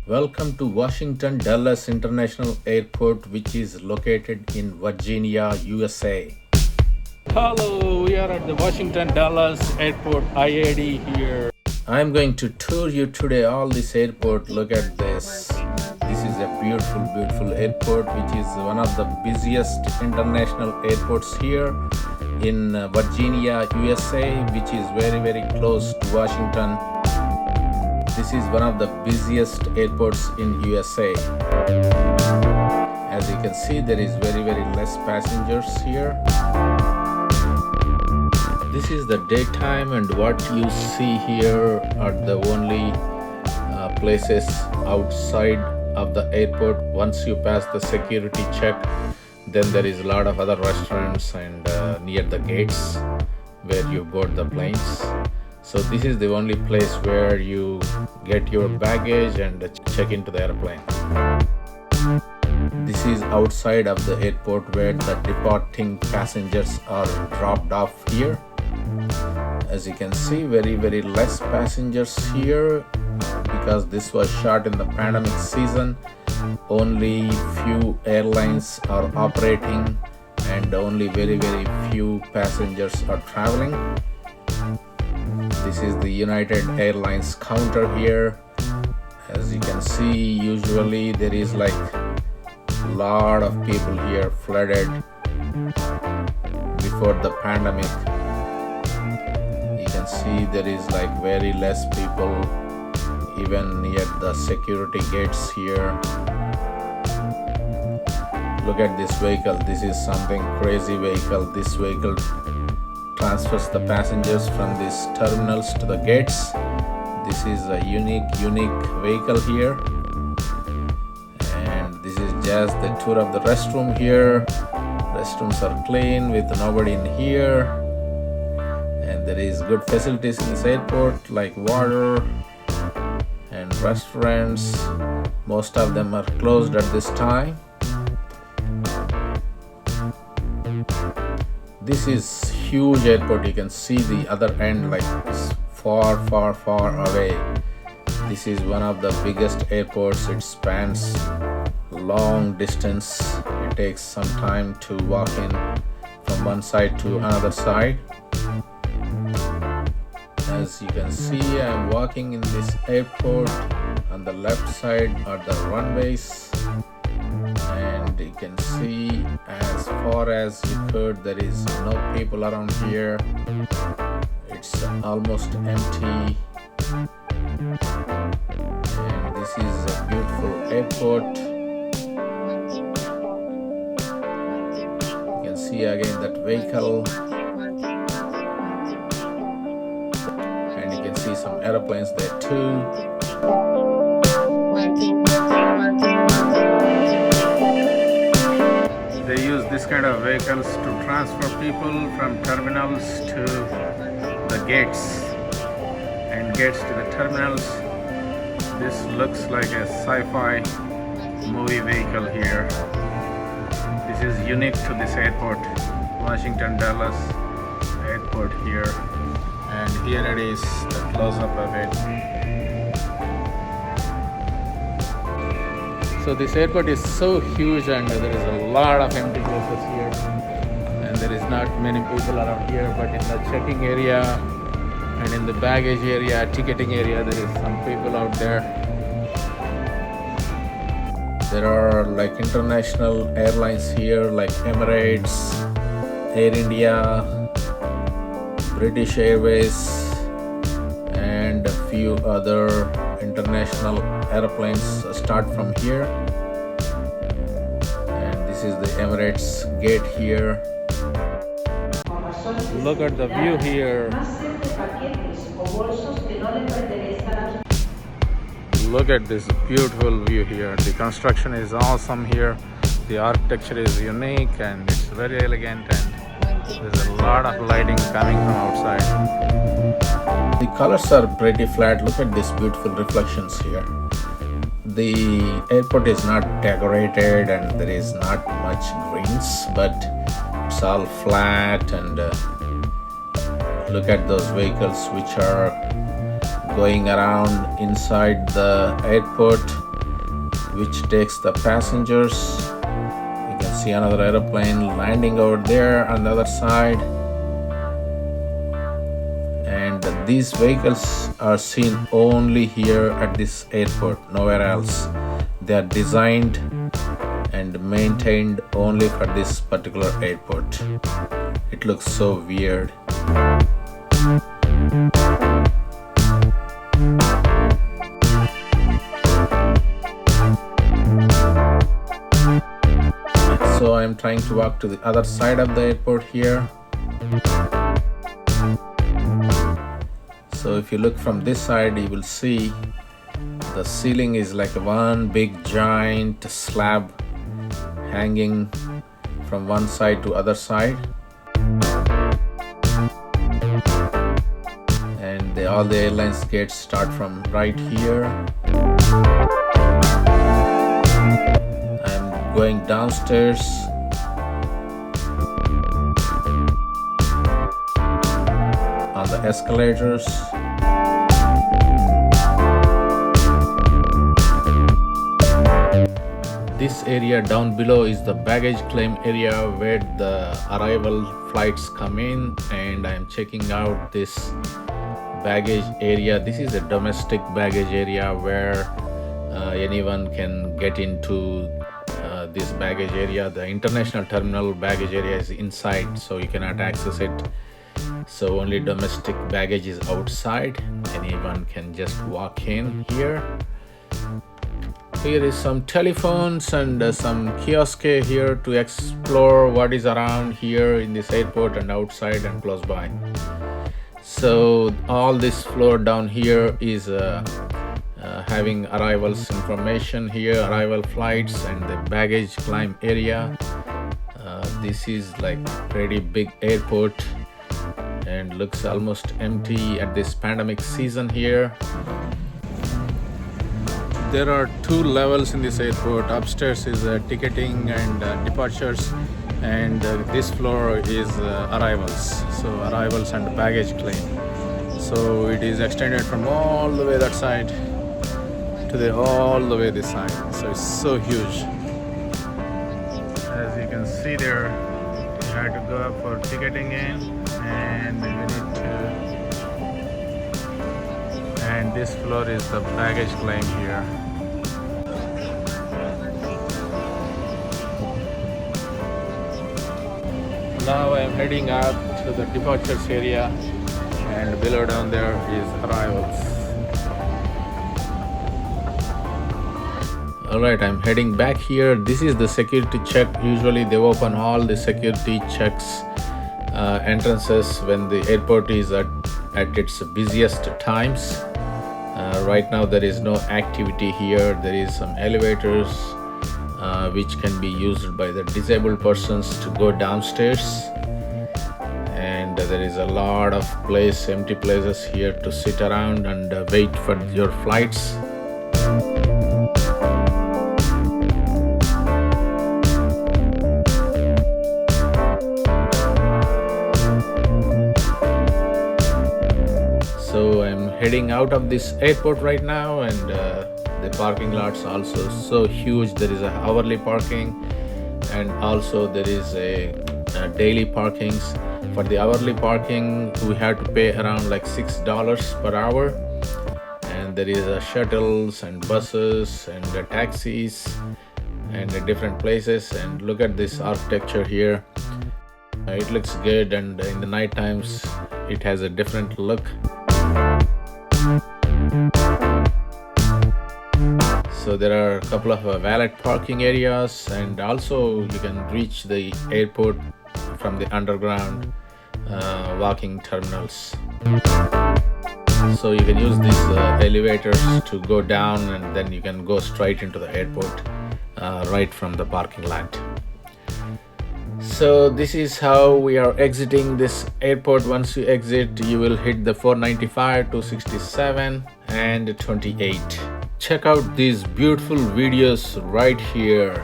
Welcome to Washington Dulles International Airport, which is located in Virginia, USA. Hello, we are at the Washington Dulles Airport IAD here. I'm going to tour you today all this airport. Look at this. This is a beautiful, beautiful airport, which is one of the busiest international airports here in Virginia, USA, which is very, very close to Washington. This is one of the busiest airports in USA. As you can see, there is very, very less passengers here. This is the daytime, and what you see here are the only places outside of the airport. Once you pass the security check, then there is a lot of other restaurants and near the gates where you board the planes. So this is the only place where you get your baggage and check into the airplane. This is outside of the airport where the departing passengers are dropped off here. As you can see, very, very less passengers here because this was shot in the pandemic season. Only few airlines are operating and only very, very few passengers are traveling. This is the United Airlines counter here. As you can see, usually there is like a lot of people here flooded before the pandemic. You can see there is like very less people even near the security gates here. Look at this vehicle. This is something crazy vehicle. This vehicle transfers the passengers from these terminals to the gates. This is a unique vehicle here. And this is just the tour of the restroom here. Restrooms are clean with nobody in here. And there is good facilities in this airport like water and restaurants. Most of them are closed at this time. This is huge airport. You can see the other end like it's far away. This is one of the biggest airports. It spans long distance. It takes some time to walk in from one side to another side. As you can see, I'm walking in this airport. On the left side are the runways, and you can see as far as you could, there is no people around here. It's almost empty, and this is a beautiful airport. You can see again that vehicle, and you can see some airplanes there too. They use this kind of vehicles to transfer people from terminals to the gates and gates to the terminals. This looks like a sci-fi movie vehicle here. This is unique to this airport, Washington Dulles Airport here. And here it is, the close-up of it. So this airport is so huge and there is a lot of empty places here, and there is not many people around here, but in the checking area and in the baggage area, ticketing area, there is some people out there. There are like international airlines here like Emirates, Air India, British Airways, and a few other international airplanes start from here. And this is the Emirates gate here. Look at the view here. Look at this beautiful view here. The construction is awesome here. The architecture is unique and it's very elegant, and there's a lot of lighting coming from outside. The colors are pretty flat. Look at these beautiful reflections here. The airport is not decorated and there is not much greens, but it's all flat. And look at those vehicles which are going around inside the airport. which takes the passengers. You can see another aeroplane landing over there on the other side. And these vehicles are seen only here at this airport, nowhere else. They are designed and maintained only for this particular airport. It looks so weird. So I'm trying to walk to the other side of the airport here. So if you look from this side, you will see the ceiling is like one big giant slab hanging from one side to other side. And all the airlines gates start from right here. I'm going downstairs. On the escalators. This area down below is the baggage claim area where the arrival flights come in, and I am checking out this baggage area. This is a domestic baggage area where anyone can get into this baggage area. The international terminal baggage area is inside, so you cannot access it. So only domestic baggage is outside. Anyone can just walk in here. Here is some telephones and some kiosk here to explore what is around here in this airport and outside and close by. So all this floor down here is having arrivals information here, arrival flights and the baggage claim area. This is like pretty big airport and looks almost empty at this pandemic season here. There are two levels in this airport. Upstairs is ticketing and departures, and this floor is arrivals. So arrivals and baggage claim. So it is extended from all the way that side to all the way this side. So it's so huge. As you can see there, you have to go up for ticketing in, and you need to. And this floor is the baggage claim here. Now I am heading up to the departures area, and below down there is arrivals. Alright, I'm heading back here. This is the security check. Usually they open all the security checks entrances when the airport is at its busiest times. Right now there is no activity here. There is some elevators which can be used by the disabled persons to go downstairs, and there is a lot of empty places here to sit around and wait for your flights. So I'm heading out of this airport right now, and the parking lots also so huge. There is a hourly parking, and also there is a daily parkings. For the hourly parking, we have to pay around like $6 per hour, and there is shuttles and buses and taxis and different places. And look at this architecture here. It looks good, and in the night times it has a different look. So there are a couple of valet parking areas, and also you can reach the airport from the underground walking terminals. So you can use these elevators to go down, and then you can go straight into the airport right from the parking lot. So this is how we are exiting this airport. Once you exit, you will hit the 495, 267 and 28. Check out these beautiful videos right here.